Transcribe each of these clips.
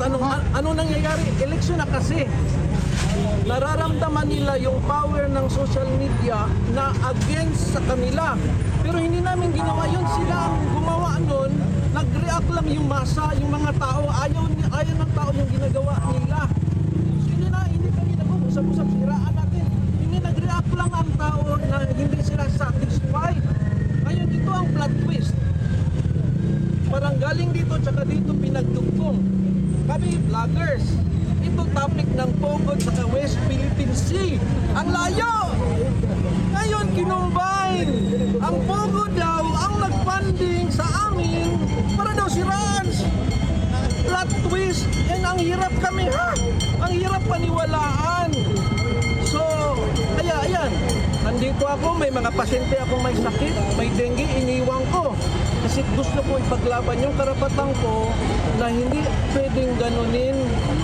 Ano nangyayari? Eleksyon na kasi. Nararamdaman nila yung power ng social media na against sa kanila. Pero hindi namin ginawa yun. Sila ang gumawa nun. Nag-react lang yung masa, yung mga tao. Ayaw ng tao yung ginagawa nila. Hindi kami nag-usap-usap, siraan natin. Hindi nag-react lang ang tao na hindi sila satisfied. Ngayon, ito ang plot twist. Parang galing dito, tsaka dito pinagdugtong. Kami, vloggers. Ito topic ng Pogod sa West Philippine Sea. Ang layo! Ngayon, kinumbine. Ang Pogod daw ang nag-funding sa amin para daw siraan. Plot twist. And ang hirap kami, ha? Ang hirap paniwalaan. So, kaya ayan. Nandito ako, may mga pasyente akong may sakit, may dengue, iniwang ko. Kasi gusto ko ipaglaban yung karapatan ko na hindi pwedeng ganunin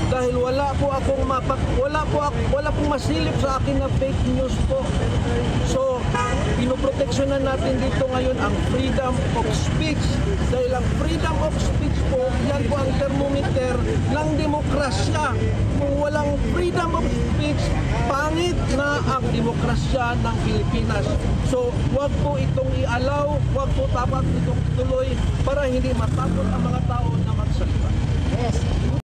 dahil wala pong masilip sa akin na fake news po. So, pinoproteksyonan natin dito ngayon ang freedom of speech. Dahil ang freedom of speech po, yan po ang thermometer ng demokrasya. Kung walang freedom of speech, pangit na ang demokrasya ng Pilipinas. So, wag po itong i-allow, wag po dapat itong tuloy para hindi matakot ang mga tao na magsalita. Yes.